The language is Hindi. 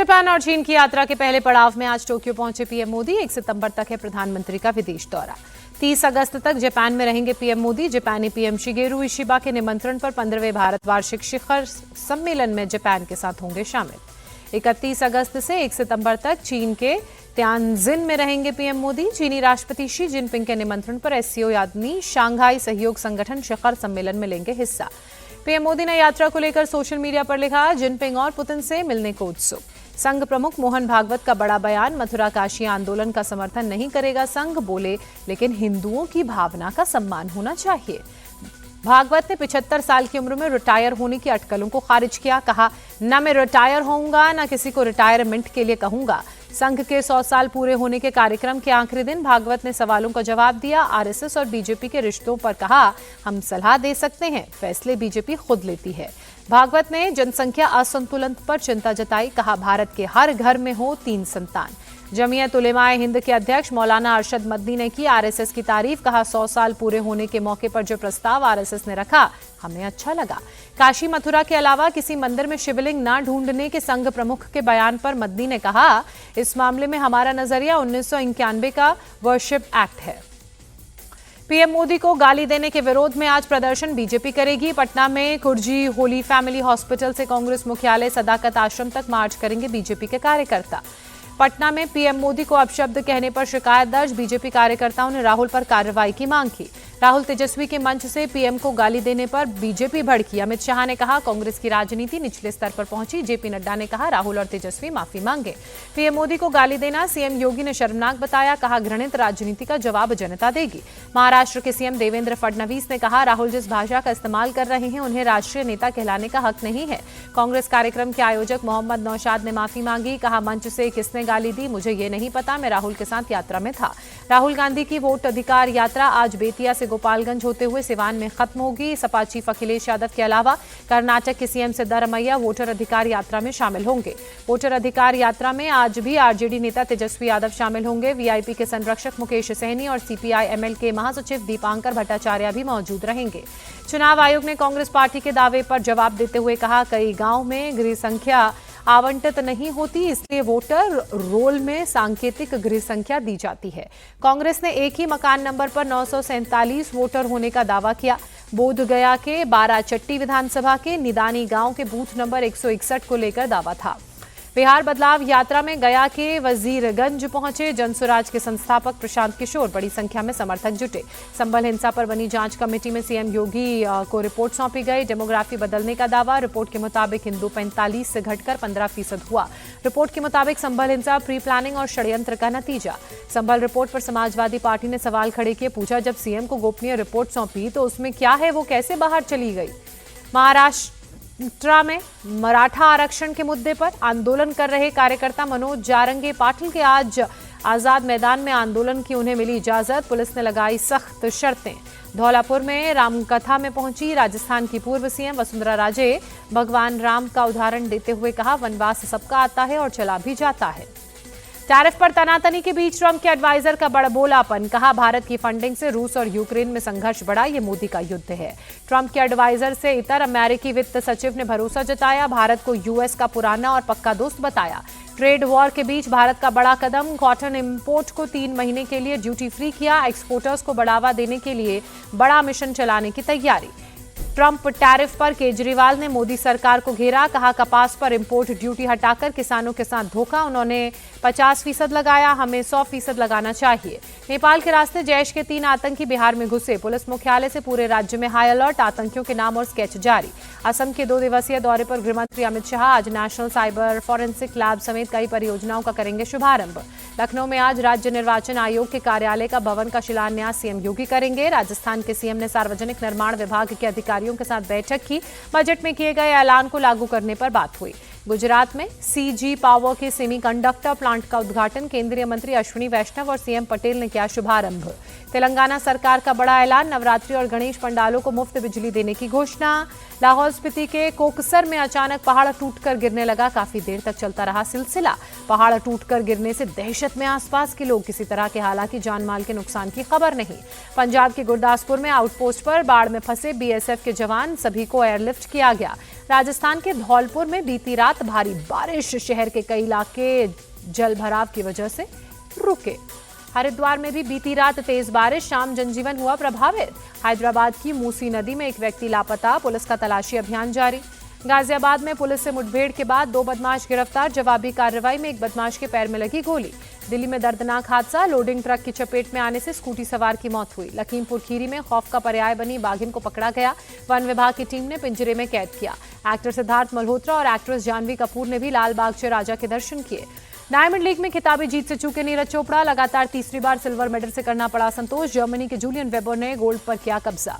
जापान और चीन की यात्रा के पहले पड़ाव में आज टोक्यो पहुंचे पीएम मोदी। 1 सितंबर तक है प्रधानमंत्री का विदेश दौरा। 30 अगस्त तक जापान में रहेंगे पीएम मोदी। जापानी पीएम शिगेरू इशिबा के निमंत्रण पर 15वें भारत वार्षिक शिखर सम्मेलन में जापान के साथ होंगे शामिल। 31 अगस्त से 1 सितंबर तक चीन के त्यानजिन में रहेंगे पीएम मोदी। चीनी राष्ट्रपति शी जिनपिंग के निमंत्रण पर एससीओ यानी शांघाई सहयोग संगठन शिखर सम्मेलन में लेंगे हिस्सा। पीएम मोदी ने यात्रा को लेकर सोशल मीडिया पर लिखा, जिनपिंग और पुतिन से मिलने को उत्सुक। संघ प्रमुख मोहन भागवत का बड़ा बयान, मथुरा काशी आंदोलन का समर्थन नहीं करेगा संघ, बोले लेकिन हिंदुओं की भावना का सम्मान होना चाहिए। भागवत ने 75 साल की उम्र में रिटायर होने की अटकलों को खारिज किया। कहा, न मैं रिटायर होऊंगा न किसी को रिटायरमेंट के लिए कहूंगा। संघ के 100 साल पूरे होने के कार्यक्रम के आखिरी दिन भागवत ने सवालों का जवाब दिया। आरएसएस और बीजेपी के रिश्तों पर कहा, हम सलाह दे सकते हैं, फैसले बीजेपी खुद लेती है। भागवत ने जनसंख्या असंतुलन पर चिंता जताई। कहा, भारत के हर घर में हो 3 संतान। जमीयत उलेमाए हिंद के अध्यक्ष मौलाना अरशद मदनी ने की आरएसएस की तारीफ। कहा, 100 साल पूरे होने के मौके पर जो प्रस्ताव आरएसएस ने रखा हमें अच्छा लगा। काशी मथुरा के अलावा किसी मंदिर में शिवलिंग न ढूंढने के संघ प्रमुख के बयान पर मदनी ने कहा, इस मामले में हमारा नजरिया 1991 का वर्शिप एक्ट है। पीएम मोदी को गाली देने के विरोध में आज प्रदर्शन बीजेपी करेगी। पटना में कुर्जी होली फैमिली हॉस्पिटल से कांग्रेस मुख्यालय सदाकत आश्रम तक मार्च करेंगे बीजेपी के कार्यकर्ता। पटना में पीएम मोदी को अपशब्द कहने पर शिकायत दर्ज। बीजेपी कार्यकर्ताओं ने राहुल पर कार्रवाई की मांग की। राहुल तेजस्वी के मंच से पीएम को गाली देने पर बीजेपी भड़की। अमित शाह ने कहा, कांग्रेस की राजनीति निचले स्तर पर पहुंची। जेपी नड्डा ने कहा, राहुल और तेजस्वी माफी मांगे। पीएम मोदी को गाली देना सीएम योगी ने शर्मनाक बताया। कहा, घृणित राजनीति का जवाब जनता देगी। महाराष्ट्र के सीएम देवेंद्र फडणवीस ने कहा, राहुल जिस भाषा का इस्तेमाल कर रहे हैं उन्हें राष्ट्रीय नेता कहलाने का हक नहीं है। कांग्रेस कार्यक्रम के आयोजक मोहम्मद नौशाद ने माफी मांगी। कहा, मंच से किसने गाली दी मुझे ये नहीं पता, मैं राहुल के साथ यात्रा में था। राहुल गांधी की वोट अधिकार यात्रा आज बेतिया से गोपालगंज होते हुए सिवान में खत्म होगी। सपा चीफ अखिलेश यादव के अलावा कर्नाटक के सीएम सिद्धारमैया वोटर अधिकार यात्रा में शामिल होंगे। वोटर अधिकार यात्रा में आज भी आरजेडी नेता तेजस्वी यादव शामिल होंगे। वीआईपी के संरक्षक मुकेश सहनी और सीपीआई एमएल के महासचिव दीपांकर भट्टाचार्य भी मौजूद रहेंगे। चुनाव आयोग ने कांग्रेस पार्टी के दावे पर जवाब देते हुए कहा, कई गांव में गृह संख्या आवंटित नहीं होती, इसलिए वोटर रोल में सांकेतिक गृह संख्या दी जाती है। कांग्रेस ने एक ही मकान नंबर पर 947 वोटर होने का दावा किया। बोध गया के 12 चट्टी विधानसभा के निदानी गांव के बूथ नंबर 161 को लेकर दावा था। बिहार बदलाव यात्रा में गया के वजीरगंज पहुंचे जनसुराज के संस्थापक प्रशांत किशोर। बड़ी संख्या में समर्थक जुटे। संभल हिंसा पर बनी जांच कमेटी में सीएम योगी को रिपोर्ट सौंपी गई। डेमोग्राफी बदलने का दावा। रिपोर्ट के मुताबिक हिंदू 45 से घटकर 15% हुआ। रिपोर्ट के मुताबिक संभल हिंसा प्री प्लानिंग और षड्यंत्र का नतीजा। संभल रिपोर्ट पर समाजवादी पार्टी ने सवाल खड़े किए। पूछा, जब सीएम को गोपनीय रिपोर्ट सौंपी तो उसमें क्या है, वो कैसे बाहर चली गई। महाराष्ट्र में मराठा आरक्षण के मुद्दे पर आंदोलन कर रहे कार्यकर्ता मनोज जारंगे पाटिल के आज आजाद मैदान में आंदोलन की उन्हें मिली इजाजत। पुलिस ने लगाई सख्त शर्तें। धौलापुर में रामकथा में पहुंची राजस्थान की पूर्व सीएम वसुंधरा राजे। भगवान राम का उदाहरण देते हुए कहा, वनवास सबका आता है और चला भी जाता है। टैरिफ पर तनातनी के बीच ट्रंप के एडवाइजर का बड़बोलापन। कहा, भारत की फंडिंग से रूस और यूक्रेन में संघर्ष बढ़ा, ये मोदी का युद्ध है। ट्रंप के एडवाइजर से इतर अमेरिकी वित्त सचिव ने भरोसा जताया। भारत को यूएस का पुराना और पक्का दोस्त बताया। ट्रेड वॉर के बीच भारत का बड़ा कदम। कॉटन इंपोर्ट को 3 महीने के लिए ड्यूटी फ्री किया। एक्सपोर्टर्स को बढ़ावा देने के लिए बड़ा मिशन चलाने की तैयारी। ट्रंप टैरिफ पर केजरीवाल ने मोदी सरकार को घेरा। कहा, कपास पर इंपोर्ट ड्यूटी हटाकर किसानों के साथ धोखा। उन्होंने 50% लगाया, हमें 100% लगाना चाहिए। नेपाल के रास्ते जैश के 3 आतंकी बिहार में घुसे। पुलिस मुख्यालय से पूरे राज्य में हाई अलर्ट। आतंकियों के नाम और स्केच जारी। असम के 2 दिवसीय दौरे पर गृहमंत्री अमित शाह आज नेशनल साइबर फॉरेंसिक लैब समेत कई परियोजनाओं का करेंगे शुभारंभ। लखनऊ में आज राज्य निर्वाचन आयोग के कार्यालय का भवन का शिलान्यास सीएम योगी करेंगे। राजस्थान के सीएम ने सार्वजनिक निर्माण विभाग के अधिकारियों के साथ बैठक की। बजट में किए गए ऐलान को लागू करने पर बात हुई। गुजरात में सीजी पावर के सेमीकंडक्टर प्लांट का उद्घाटन। केंद्रीय मंत्री अश्विनी वैष्णव और सीएम पटेल ने किया शुभारंभ। तेलंगाना सरकार का बड़ा ऐलान। नवरात्रि और गणेश पंडालों को मुफ्त बिजली देने की घोषणा। लाहौल स्पीति के कोकसर में अचानक पहाड़ टूटकर गिरने लगा। काफी देर तक चलता रहा सिलसिला। पहाड़ टूटकर गिरने से दहशत में आसपास के लोग। किसी तरह के हालांकि जान माल के नुकसान की खबर नहीं। पंजाब के गुरदासपुर में आउटपोस्ट पर बाढ़ में फंसे बीएसएफ के जवान, सभी को एयरलिफ्ट किया गया। राजस्थान के धौलपुर में बीती रात भारी बारिश, शहर के कई इलाके जल भराव की वजह से रुके। हरिद्वार में भी बीती रात तेज बारिश, शाम जनजीवन हुआ प्रभावित। हैदराबाद की मूसी नदी में एक व्यक्ति लापता, पुलिस का तलाशी अभियान जारी। गाजियाबाद में पुलिस से मुठभेड़ के बाद 2 बदमाश गिरफ्तार, जवाबी कार्रवाई में एक बदमाश के पैर में लगी गोली। दिल्ली में दर्दनाक हादसा, लोडिंग ट्रक की चपेट में आने से स्कूटी सवार की मौत हुई। लखीमपुर खीरी में खौफ का पर्याय बनी बाघिन को पकड़ा गया, वन विभाग की टीम ने पिंजरे में कैद किया। एक्टर सिद्धार्थ मल्होत्रा और एक्ट्रेस जानवी कपूर ने भी लाल बाग से राजा के दर्शन किए। डायमंड लीग में खिताबी जीत से चूके नीरज चोपड़ा, लगातार तीसरी बार सिल्वर मेडल से करना पड़ा संतोष। जर्मनी के जूलियन वेबर ने गोल्ड पर किया कब्जा।